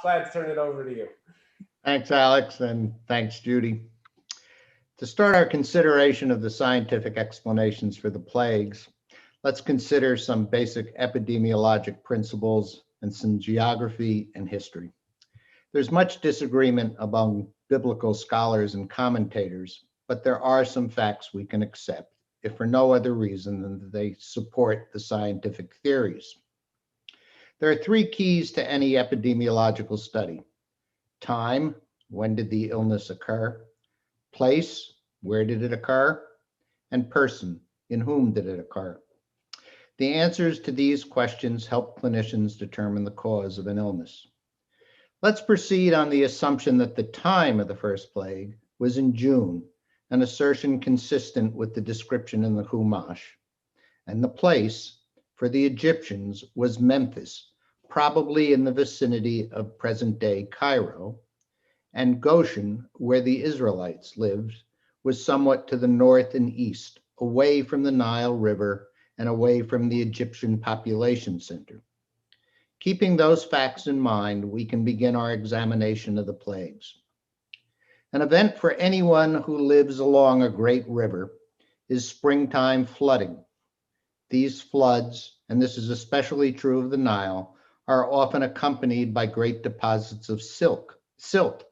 Glad to turn it over to you. Thanks, Alex, and thanks, Judy. To start our consideration of the scientific explanations for the plagues, let's consider some basic epidemiologic principles and some geography and history. There's much disagreement among biblical scholars and commentators, but there are some facts we can accept, if for no other reason than that they support the scientific theories. There are three keys to any epidemiological study: time, when did the illness occur? Place, where did it occur? And person, in whom did it occur? The answers to these questions help clinicians determine the cause of an illness. Let's proceed on the assumption that the time of the first plague was in June, an assertion consistent with the description in the Chumash, and the place for the Egyptians was Memphis, probably in the vicinity of present-day Cairo, and Goshen, where the Israelites lived, was somewhat to the north and east, away from the Nile River and away from the Egyptian population center. Keeping those facts in mind, we can begin our examination of the plagues. An event for anyone who lives along a great river is springtime flooding. These floods, and this is especially true of the Nile, are often accompanied by great deposits of silt,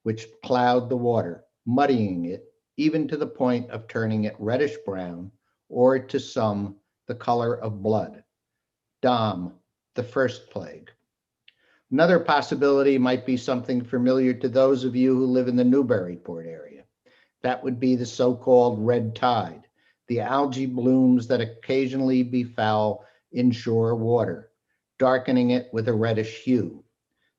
which cloud the water, muddying it, even to the point of turning it reddish brown, or to some, the color of blood. Dam, the first plague. Another possibility might be something familiar to those of you who live in the Newburyport area. That would be the so-called red tide, the algae blooms that occasionally befoul inshore water, darkening it with a reddish hue.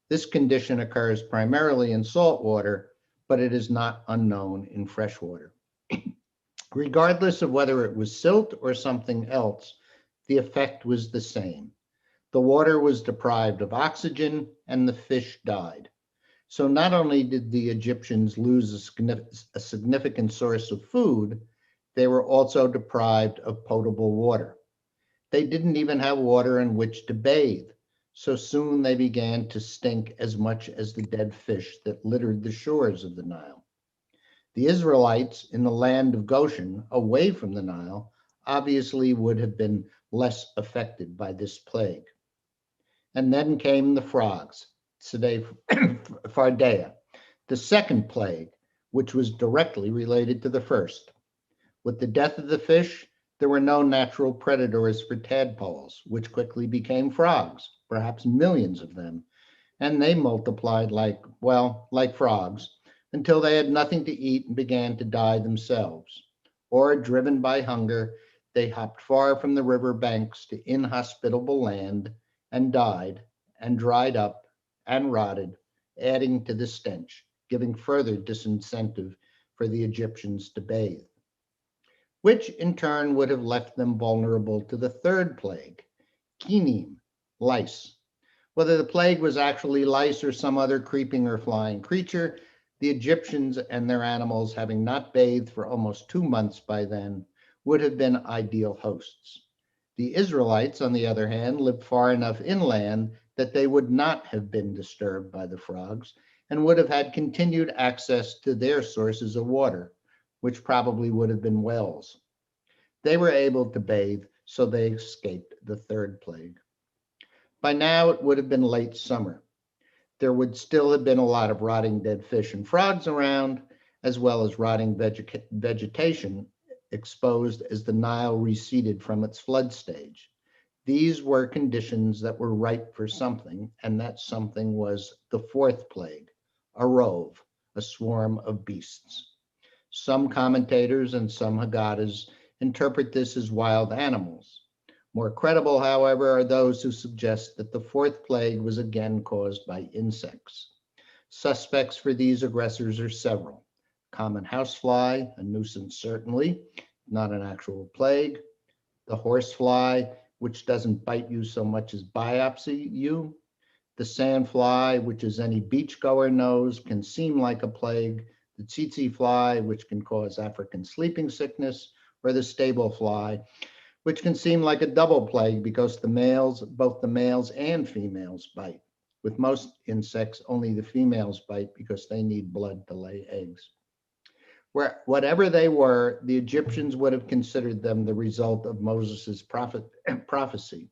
This condition occurs primarily in salt water, but it is not unknown in freshwater. Regardless of whether it was silt or something else, the effect was the same. The water was deprived of oxygen and the fish died. So not only did the Egyptians lose a significant source of food, they were also deprived of potable water. They didn't even have water in which to bathe, so soon they began to stink as much as the dead fish that littered the shores of the Nile. The Israelites in the land of Goshen, away from the Nile, obviously would have been less affected by this plague. And then came the frogs, Fardea, the second plague, which was directly related to the first. With the death of the fish, there were no natural predators for tadpoles, which quickly became frogs, perhaps millions of them, and they multiplied like frogs, until they had nothing to eat and began to die themselves. Or, driven by hunger, they hopped far from the river banks to inhospitable land and died and dried up and rotted, adding to the stench, giving further disincentive for the Egyptians to bathe, which in turn would have left them vulnerable to the third plague, kinim, lice. Whether the plague was actually lice or some other creeping or flying creature, the Egyptians and their animals, having not bathed for almost 2 months by then, would have been ideal hosts. The Israelites, on the other hand, lived far enough inland that they would not have been disturbed by the frogs and would have had continued access to their sources of water, which probably would have been wells. They were able to bathe, so they escaped the third plague. By now, it would have been late summer. There would still have been a lot of rotting dead fish and frogs around, as well as rotting vegetation exposed as the Nile receded from its flood stage. These were conditions that were ripe for something, and that something was the fourth plague, a rove, a swarm of beasts. Some commentators and some Haggadahs interpret this as wild animals. More credible, however, are those who suggest that the fourth plague was again caused by insects. Suspects for these aggressors are several. Common housefly, a nuisance certainly, not an actual plague. The horsefly, which doesn't bite you so much as biopsy you. The sandfly, which as any beachgoer knows, can seem like a plague. The tsetse fly, which can cause African sleeping sickness, or the stable fly, which can seem like a double plague because both the males and females bite. With most insects, only the females bite because they need blood to lay eggs. Whatever they were, the Egyptians would have considered them the result of Moses' prophecy.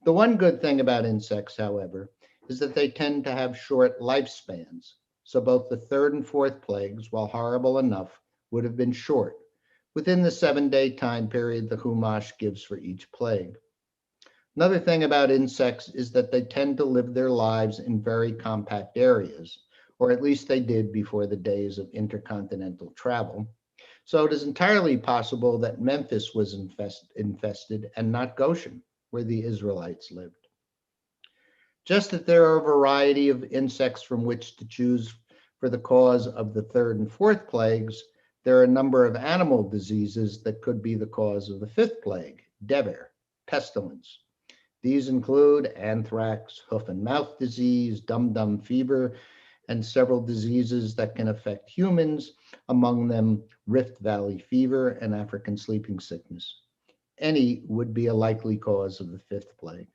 The one good thing about insects, however, is that they tend to have short lifespans. So both the third and fourth plagues, while horrible enough, would have been short, within the 7-day time period the Chumash gives for each plague. Another thing about insects is that they tend to live their lives in very compact areas, or at least they did before the days of intercontinental travel. So it is entirely possible that Memphis was infested and not Goshen, where the Israelites lived. Just that there are a variety of insects from which to choose for the cause of the third and fourth plagues, there are a number of animal diseases that could be the cause of the fifth plague, dever, pestilence. These include anthrax, hoof and mouth disease, dum-dum fever, and several diseases that can affect humans, among them Rift Valley fever and African sleeping sickness. Any would be a likely cause of the fifth plague.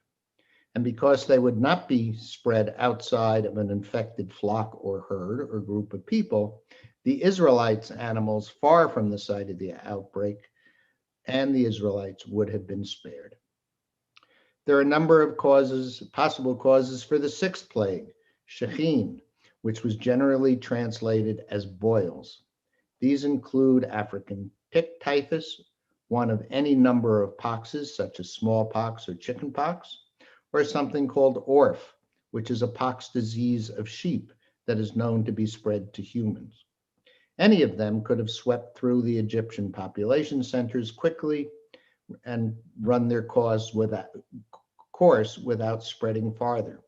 And because they would not be spread outside of an infected flock or herd or group of people, the Israelites' animals far from the site of the outbreak and the Israelites would have been spared. There are a number of possible causes for the sixth plague, shechin, which was generally translated as boils. These include African tick typhus, one of any number of poxes, such as smallpox or chickenpox, or something called orf, which is a pox disease of sheep that is known to be spread to humans. Any of them could have swept through the Egyptian population centers quickly and run their course without spreading farther.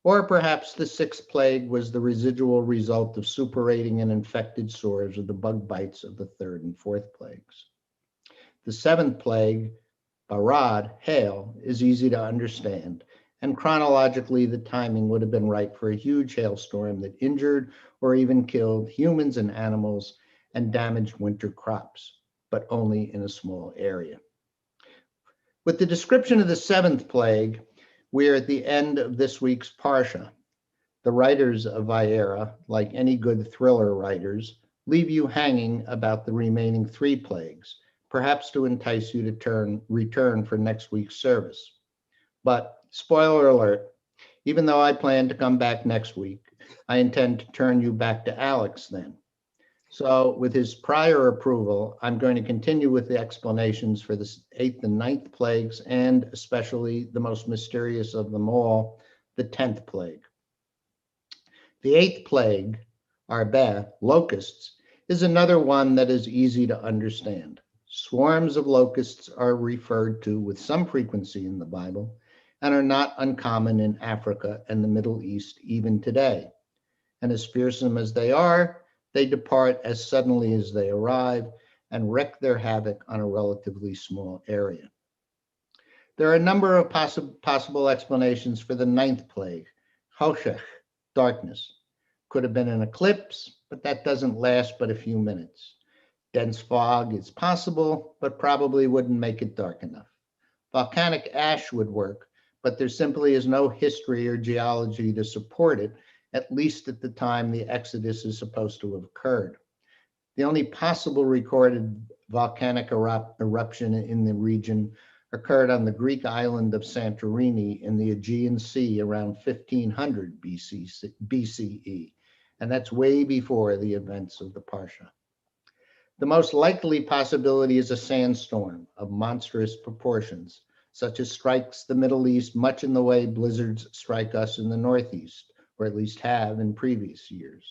Or perhaps the sixth plague was the residual result of suppurating and infected sores of the bug bites of the third and fourth plagues. The seventh plague, Barad, hail, is easy to understand, and chronologically the timing would have been right for a huge hailstorm that injured or even killed humans and animals and damaged winter crops, but only in a small area. With the description of the seventh plague, we are at the end of this week's Parsha. The writers of Vayera, like any good thriller writers, leave you hanging about the remaining three plagues, perhaps to entice you to return for next week's service. But spoiler alert, even though I plan to come back next week, I intend to turn you back to Alex then. So with his prior approval, I'm going to continue with the explanations for the eighth and ninth plagues, and especially the most mysterious of them all, the 10th plague. The eighth plague, arbeh, locusts, is another one that is easy to understand. Swarms of locusts are referred to with some frequency in the Bible and are not uncommon in Africa and the Middle East even today. And as fearsome as they are, they depart as suddenly as they arrive and wreak their havoc on a relatively small area. There are a number of possible explanations for the ninth plague, choshech, darkness. Could have been an eclipse, but that doesn't last but a few minutes. Dense fog is possible, but probably wouldn't make it dark enough. Volcanic ash would work, but there simply is no history or geology to support it, at least at the time the Exodus is supposed to have occurred. The only possible recorded volcanic eruption in the region occurred on the Greek island of Santorini in the Aegean Sea around 1500 BCE, and that's way before the events of the Parsha. The most likely possibility is a sandstorm of monstrous proportions, such as strikes the Middle East much in the way blizzards strike us in the Northeast, or at least have in previous years.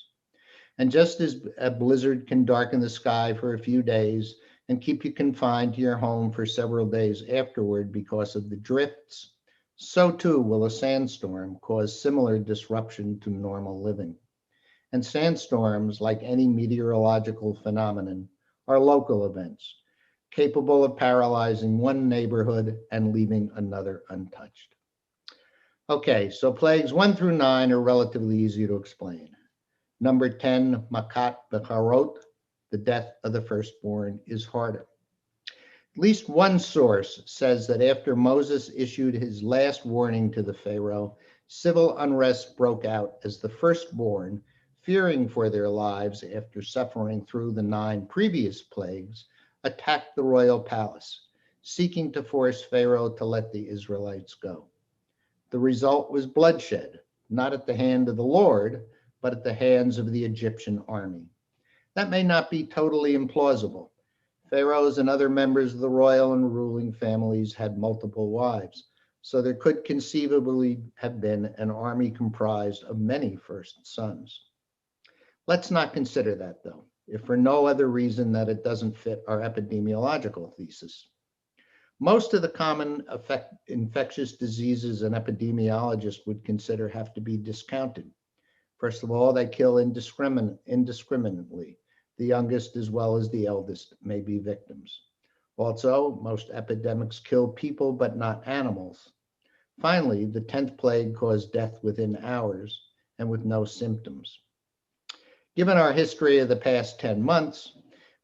And just as a blizzard can darken the sky for a few days and keep you confined to your home for several days afterward because of the drifts, so too will a sandstorm cause similar disruption to normal living. And sandstorms, like any meteorological phenomenon, are local events, capable of paralyzing one neighborhood and leaving another untouched. Okay, so plagues 1 through 9 are relatively easy to explain. Number 10, Makat Becharot, the death of the firstborn, is harder. At least one source says that after Moses issued his last warning to the Pharaoh, Civil unrest broke out as the firstborn, fearing for their lives after suffering through the 9 previous plagues, attacked the royal palace, seeking to force Pharaoh to let the Israelites go. The result was bloodshed, not at the hand of the Lord, but at the hands of the Egyptian army. That may not be totally implausible. Pharaohs and other members of the royal and ruling families had multiple wives, so there could conceivably have been an army comprised of many first sons. Let's not consider that, though, if for no other reason that it doesn't fit our epidemiological thesis. Most of the common infectious diseases an epidemiologist would consider have to be discounted. First of all, they kill indiscriminately. The youngest as well as the eldest may be victims. Also, most epidemics kill people but not animals. Finally, the 10th plague caused death within hours and with no symptoms. Given our history of the past 10 months,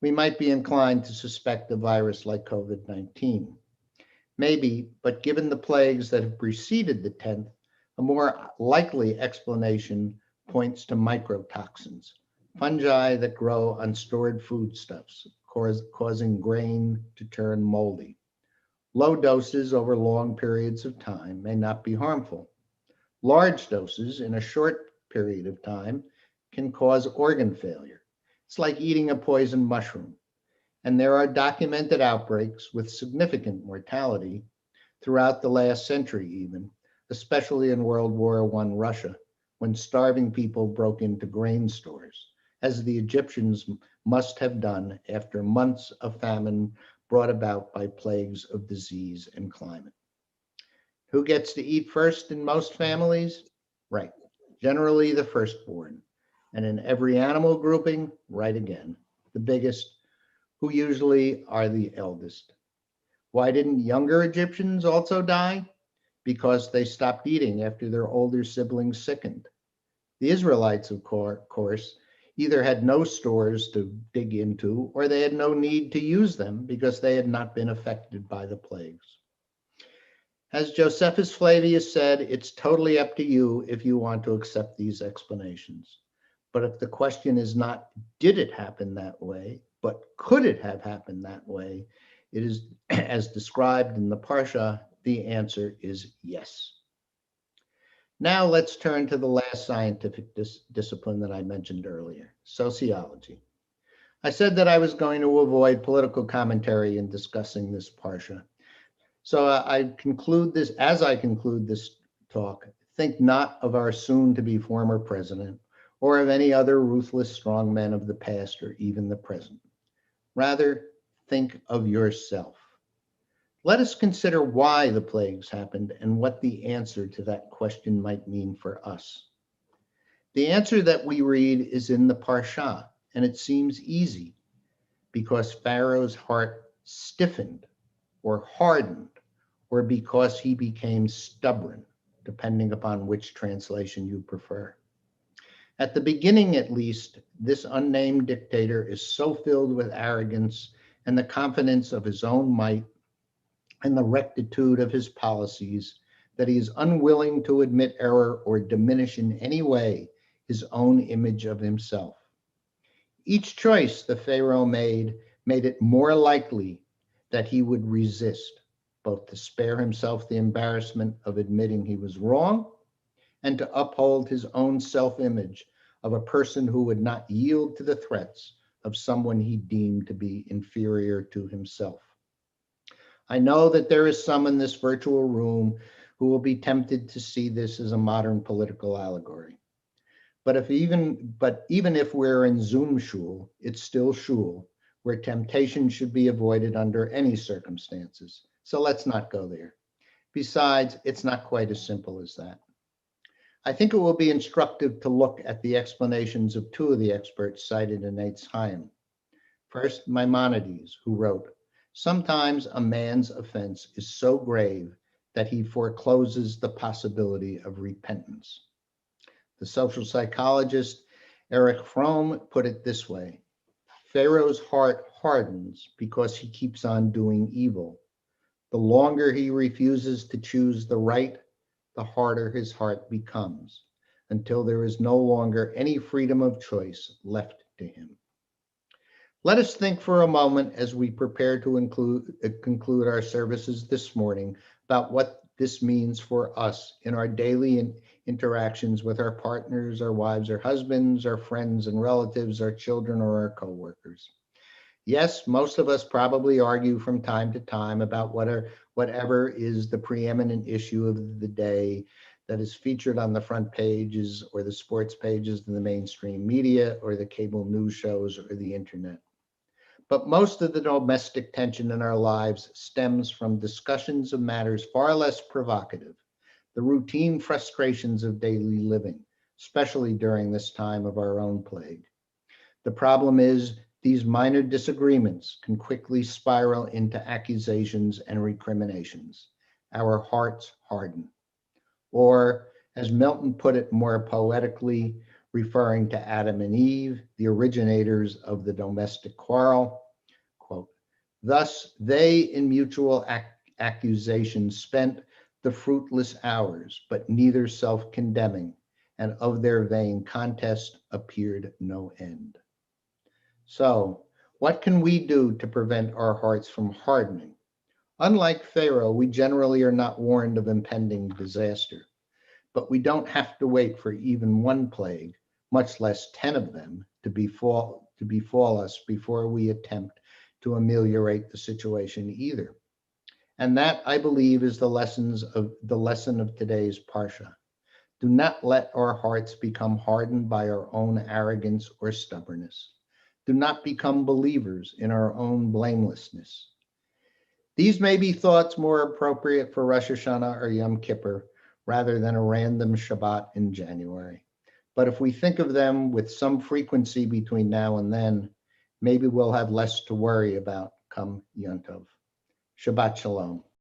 we might be inclined to suspect a virus like COVID-19. Maybe, but given the plagues that have preceded the 10th, a more likely explanation points to microtoxins, fungi that grow on stored foodstuffs, causing grain to turn moldy. Low doses over long periods of time may not be harmful. Large doses in a short period of time can cause organ failure. It's like eating a poisoned mushroom. And there are documented outbreaks with significant mortality throughout the last century even, especially in World War I Russia, when starving people broke into grain stores, as the Egyptians must have done after months of famine brought about by plagues of disease and climate. Who gets to eat first in most families? Right, generally the firstborn. And in every animal grouping, right again, the biggest, who usually are the eldest. Why didn't younger Egyptians also die? Because they stopped eating after their older siblings sickened. The Israelites, of course, either had no stores to dig into or they had no need to use them because they had not been affected by the plagues. As Josephus Flavius said, it's totally up to you if you want to accept these explanations. But if the question is not, did it happen that way, but could it have happened that way? It is, as described in the Parsha, the answer is yes. Now let's turn to the last scientific discipline that I mentioned earlier, sociology. I said that I was going to avoid political commentary in discussing this Parsha. So I conclude this talk, think not of our soon-to-be former president or of any other ruthless strongmen of the past or even the present. Rather, think of yourself. Let us consider why the plagues happened and what the answer to that question might mean for us. The answer that we read is in the Parsha, and it seems easy because Pharaoh's heart stiffened or hardened, or because he became stubborn, depending upon which translation you prefer. At the beginning, at least, this unnamed dictator is so filled with arrogance and the confidence of his own might and the rectitude of his policies that he is unwilling to admit error or diminish in any way his own image of himself. Each choice the Pharaoh made it more likely that he would resist, both to spare himself the embarrassment of admitting he was wrong and to uphold his own self-image of a person who would not yield to the threats of someone he deemed to be inferior to himself. I know that there is some in this virtual room who will be tempted to see this as a modern political allegory. But even if we're in Zoom shul, it's still shul, where temptation should be avoided under any circumstances. So let's not go there. Besides, it's not quite as simple as that. I think it will be instructive to look at the explanations of 2 of the experts cited in Eitz Chaim. First, Maimonides, who wrote, "Sometimes a man's offense is so grave that he forecloses the possibility of repentance." The social psychologist Erich Fromm put it this way: Pharaoh's heart hardens because he keeps on doing evil. The longer he refuses to choose the right, the harder his heart becomes, until there is no longer any freedom of choice left to him. Let us think for a moment as we prepare to conclude our services this morning about what this means for us in our daily interactions with our partners, our wives, our husbands, our friends and relatives, our children, or our coworkers. Yes, most of us probably argue from time to time about whatever is the preeminent issue of the day that is featured on the front pages or the sports pages in the mainstream media or the cable news shows or the internet. But most of the domestic tension in our lives stems from discussions of matters far less provocative, the routine frustrations of daily living, especially during this time of our own plague. The problem is these minor disagreements can quickly spiral into accusations and recriminations. Our hearts harden. Or, as Milton put it more poetically, referring to Adam and Eve, the originators of the domestic quarrel, quote, "Thus they in mutual accusation spent the fruitless hours, but neither self-condemning, and of their vain contest appeared no end." So, what can we do to prevent our hearts from hardening? Unlike Pharaoh, we generally are not warned of impending disaster, but we don't have to wait for even one plague, much less 10 of them, to befall us before we attempt to ameliorate the situation either. And that, I believe, is the lesson of today's Parsha. Do not let our hearts become hardened by our own arrogance or stubbornness. Do not become believers in our own blamelessness. These may be thoughts more appropriate for Rosh Hashanah or Yom Kippur rather than a random Shabbat in January. But if we think of them with some frequency between now and then, maybe we'll have less to worry about come Yom Tov. Shabbat Shalom.